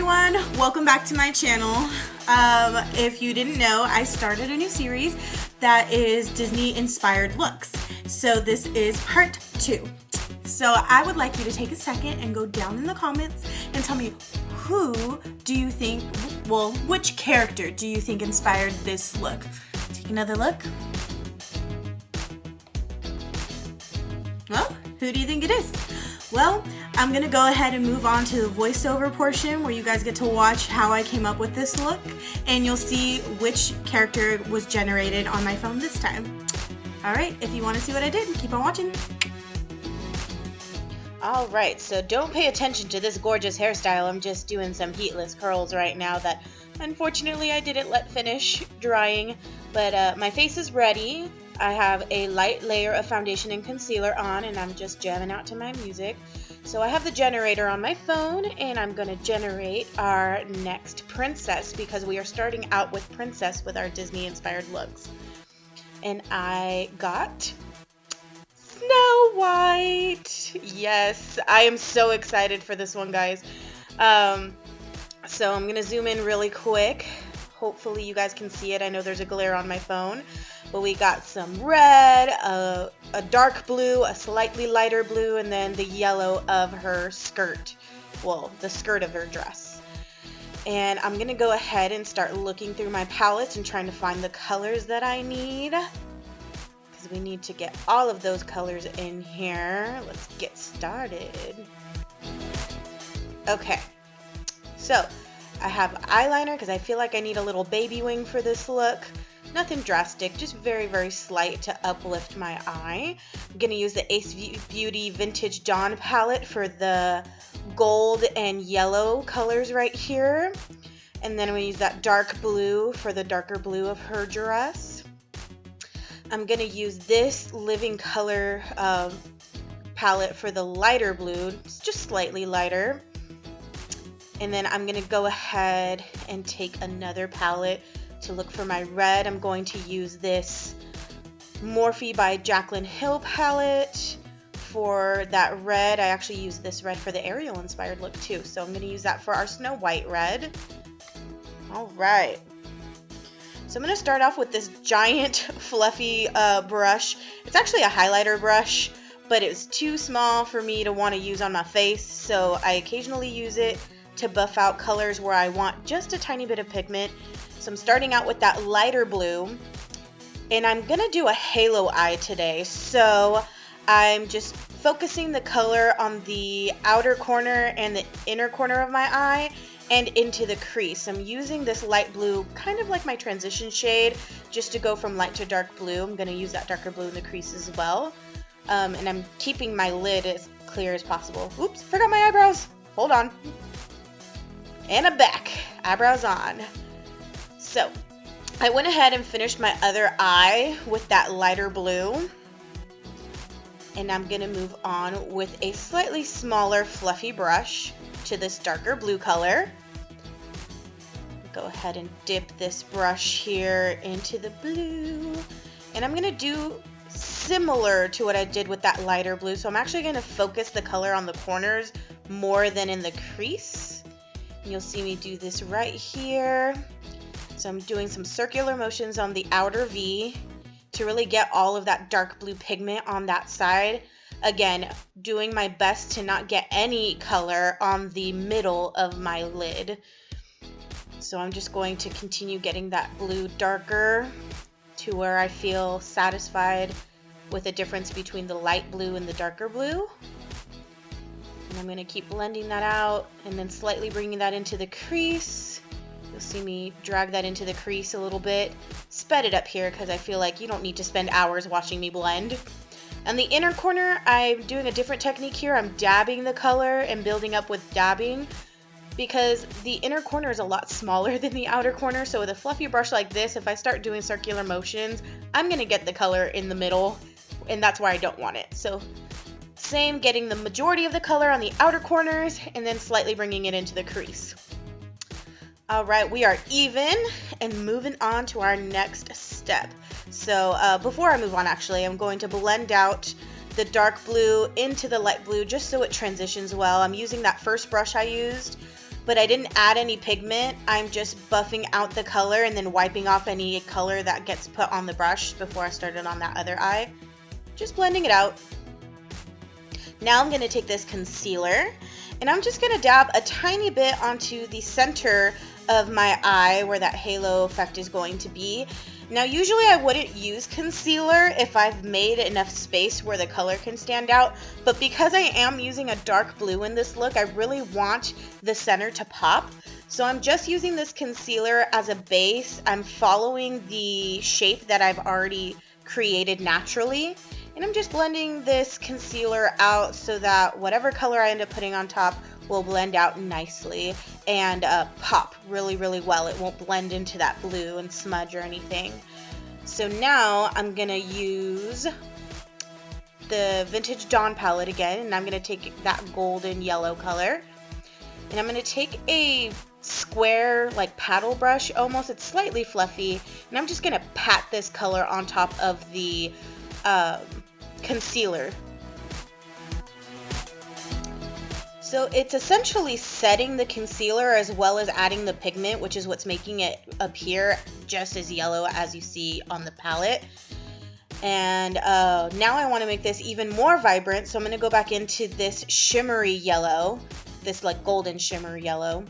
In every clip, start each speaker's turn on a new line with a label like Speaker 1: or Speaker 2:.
Speaker 1: everyone, welcome back to my channel. If you didn't know, I started a new series that is Disney inspired looks. So this is part 2. So I would like you to take a second and go down in the comments and tell me who do you think, well, which character do you think inspired this look? Take another look. Well, who do you think it is? Well, I'm gonna go ahead and move on to the voiceover portion where you guys get to watch how I came up with this look, and you'll see which character was generated on my phone this time. Alright, if you want to see what I did, keep on watching.
Speaker 2: Alright, so don't pay attention to this gorgeous hairstyle. I'm just doing some heatless curls right now that unfortunately I didn't let finish drying, but my face is ready. I have a light layer of foundation and concealer on, and I'm just jamming out to my music. So I have the generator on my phone, and I'm going to generate our next princess because we are starting out with princess with our Disney inspired looks. And I got Snow White. Yes, I am so excited for this one, guys. So I'm going to zoom in really quick. Hopefully you guys can see it. I know there's a glare on my phone. But we got some red, a dark blue, a slightly lighter blue, and then the yellow of her skirt. Well, the skirt of her dress. And I'm going to go ahead and start looking through my palettes and trying to find the colors that I need. Because we need to get all of those colors in here. Let's get started. Okay. So, I have eyeliner because I feel like I need a little baby wing for this look. Nothing drastic, just very, very slight to uplift my eye. I'm going to use the Ace Beauty Vintage Dawn palette for the gold and yellow colors right here. And then we use that dark blue for the darker blue of her dress. I'm going to use this Living Color palette for the lighter blue, it's just slightly lighter. And then I'm going to go ahead and take another palette to look for my red. I'm going to use this Morphe by Jaclyn Hill palette for that red. I actually use this red for the Ariel inspired look too, so I'm going to use that for our Snow White red. Alright, so I'm going to start off with this giant fluffy brush. It's actually a highlighter brush, but it was too small for me to want to use on my face, so I occasionally use it to buff out colors where I want just a tiny bit of pigment. So I'm starting out with that lighter blue, and I'm gonna do a halo eye today. So I'm just focusing the color on the outer corner and the inner corner of my eye and into the crease. I'm using this light blue, kind of like my transition shade, just to go from light to dark blue. I'm gonna use that darker blue in the crease as well. And I'm keeping my lid as clear as possible. Oops, forgot my eyebrows. Hold on. And I'm back. Eyebrows on. So, I went ahead and finished my other eye with that lighter blue. And I'm going to move on with a slightly smaller fluffy brush to this darker blue color. Go ahead and dip this brush here into the blue. And I'm going to do similar to what I did with that lighter blue. So I'm actually going to focus the color on the corners more than in the crease. And you'll see me do this right here. So I'm doing some circular motions on the outer V to really get all of that dark blue pigment on that side. Again, doing my best to not get any color on the middle of my lid. So I'm just going to continue getting that blue darker to where I feel satisfied with the difference between the light blue and the darker blue. And I'm going to keep blending that out and then slightly bringing that into the crease. You'll see me drag that into the crease a little bit. Sped it up here because I feel like you don't need to spend hours watching me blend. On the inner corner, I'm doing a different technique here. I'm dabbing the color and building up with dabbing because the inner corner is a lot smaller than the outer corner. So with a fluffy brush like this, if I start doing circular motions, I'm going to get the color in the middle, and that's where I don't want it. So same, getting the majority of the color on the outer corners and then slightly bringing it into the crease. Alright, we are even and moving on to our next step. So before I move on, actually, I'm going to blend out the dark blue into the light blue just so it transitions well. I'm using that first brush I used but I didn't add any pigment. I'm just buffing out the color and then wiping off any color that gets put on the brush before I started on that other eye. Just blending it out. Now I'm going to take this concealer and I'm just going to dab a tiny bit onto the center of my eye where that halo effect is going to be. Now usually I wouldn't use concealer if I've made enough space where the color can stand out, but because I am using a dark blue in this look, I really want the center to pop. So I'm just using this concealer as a base. I'm following the shape that I've already created naturally. And I'm just blending this concealer out so that whatever color I end up putting on top will blend out nicely and pop really, really well. It won't blend into that blue and smudge or anything. So now I'm going to use the Vintage Dawn palette again, and I'm going to take that golden yellow color. And I'm going to take a square, like paddle brush almost. It's slightly fluffy. And I'm just going to pat this color on top of the concealer. So it's essentially setting the concealer as well as adding the pigment, which is what's making it appear just as yellow as you see on the palette. And now I want to make this even more vibrant, so I'm going to go back into this shimmery yellow, this like golden shimmer yellow.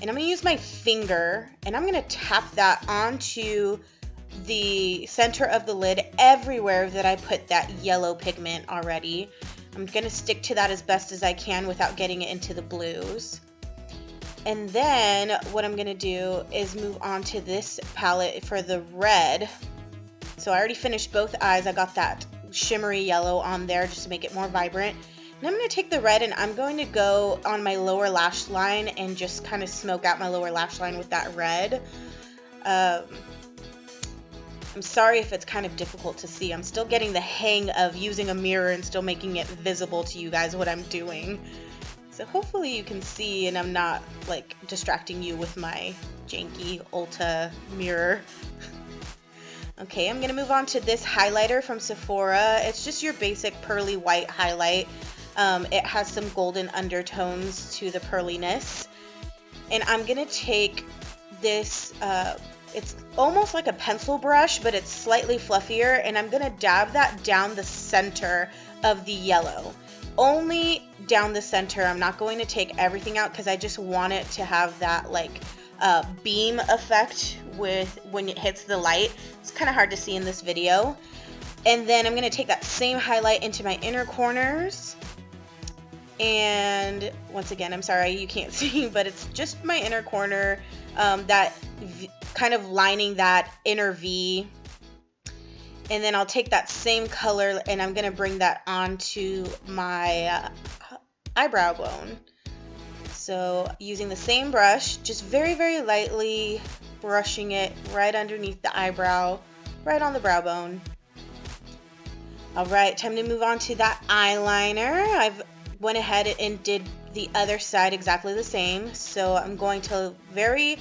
Speaker 2: And I'm going to use my finger and I'm going to tap that onto the center of the lid everywhere that I put that yellow pigment already. I'm going to stick to that as best as I can without getting it into the blues. And then what I'm going to do is move on to this palette for the red. So I already finished both eyes. I got that shimmery yellow on there just to make it more vibrant. And I'm going to take the red and I'm going to go on my lower lash line and just kind of smoke out my lower lash line with that red. I'm sorry if it's kind of difficult to see. I'm still getting the hang of using a mirror and still making it visible to you guys what I'm doing. So hopefully you can see and I'm not like distracting you with my janky Ulta mirror. Okay, I'm going to move on to this highlighter from Sephora. It's just your basic pearly white highlight. It has some golden undertones to the pearliness. And I'm going to take this, it's almost like a pencil brush, but it's slightly fluffier, and I'm going to dab that down the center of the yellow. Only down the center. I'm not going to take everything out because I just want it to have that like beam effect with when it hits the light. It's kind of hard to see in this video. And then I'm going to take that same highlight into my inner corners. And once again, I'm sorry you can't see, but it's just my inner corner, kind of lining that inner V. And then I'll take that same color and I'm going to bring that onto my eyebrow bone. So using the same brush, just very, very lightly brushing it right underneath the eyebrow, right on the brow bone. All right, time to move on to that eyeliner. I've went ahead and did the other side exactly the same. So I'm going to very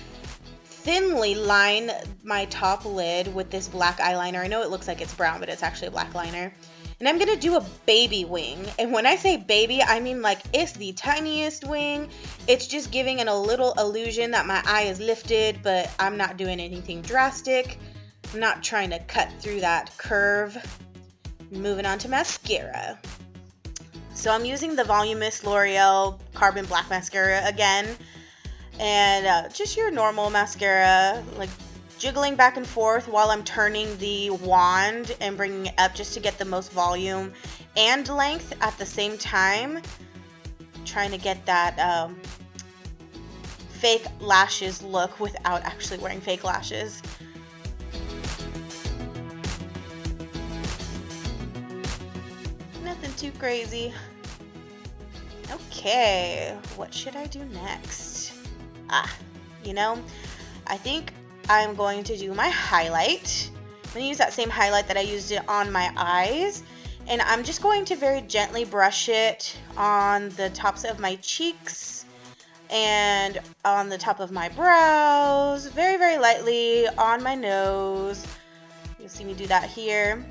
Speaker 2: thinly line my top lid with this black eyeliner. I know it looks like it's brown, but it's actually a black liner. And I'm going to do a baby wing. And when I say baby, I mean like it's the tiniest wing. It's just giving it a little illusion that my eye is lifted, but I'm not doing anything drastic. I'm not trying to cut through that curve. Moving on to mascara. So I'm using the Voluminous L'Oreal Carbon Black Mascara again. And just your normal mascara, like jiggling back and forth while I'm turning the wand and bringing it up just to get the most volume and length at the same time. Trying to get that fake lashes look without actually wearing fake lashes. Nothing too crazy. Okay, what should I do next? I think I'm going to do my highlight. I'm going to use that same highlight that I used it on my eyes. And I'm just going to very gently brush it on the tops of my cheeks and on the top of my brows. Very, very lightly on my nose. You'll see me do that here.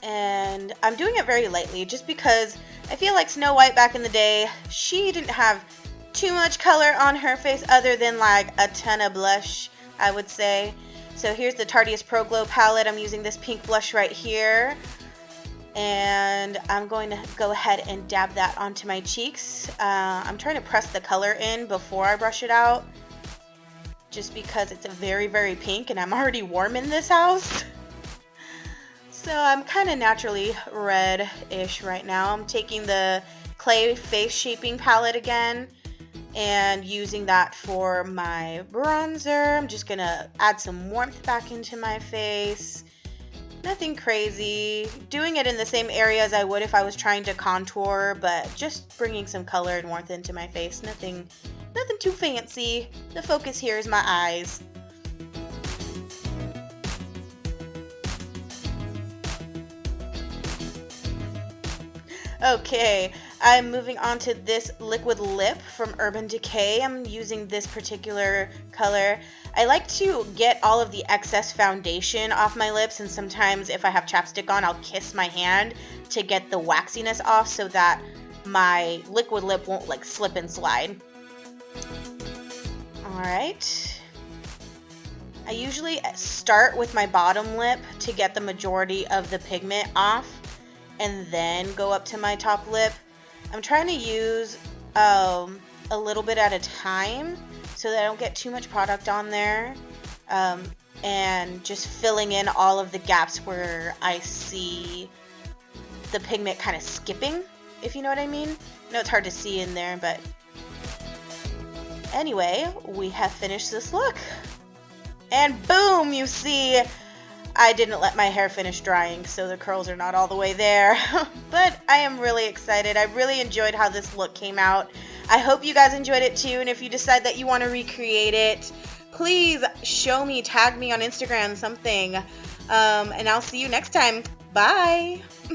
Speaker 2: And I'm doing it very lightly just because I feel like Snow White back in the day, she didn't have too much color on her face other than like a ton of blush, I would say. So here's the Tarteist Pro Glow palette. I'm using this pink blush right here. And I'm going to go ahead and dab that onto my cheeks. I'm trying to press the color in before I brush it out, just because it's a very, very pink and I'm already warm in this house. So I'm kind of naturally red-ish right now. I'm taking the Clay Face Shaping palette again and using that for my bronzer. I'm just going to add some warmth back into my face. Nothing crazy. Doing it in the same area as I would if I was trying to contour, but just bringing some color and warmth into my face. Nothing too fancy. The focus here is my eyes. Okay, I'm moving on to this liquid lip from Urban Decay. I'm using this particular color. I like to get all of the excess foundation off my lips, and sometimes if I have chapstick on, I'll kiss my hand to get the waxiness off so that my liquid lip won't like slip and slide. Alright. I usually start with my bottom lip to get the majority of the pigment off, and then go up to my top lip. I'm trying to use a little bit at a time so that I don't get too much product on there, and just filling in all of the gaps where I see the pigment kind of skipping, if you know what I mean. I know it's hard to see in there, but anyway, we have finished this look. And boom, you see, I didn't let my hair finish drying, so the curls are not all the way there. But I am really excited. I really enjoyed how this look came out. I hope you guys enjoyed it too, and if you decide that you want to recreate it, please show me, tag me on Instagram, something. And I'll see you next time. Bye!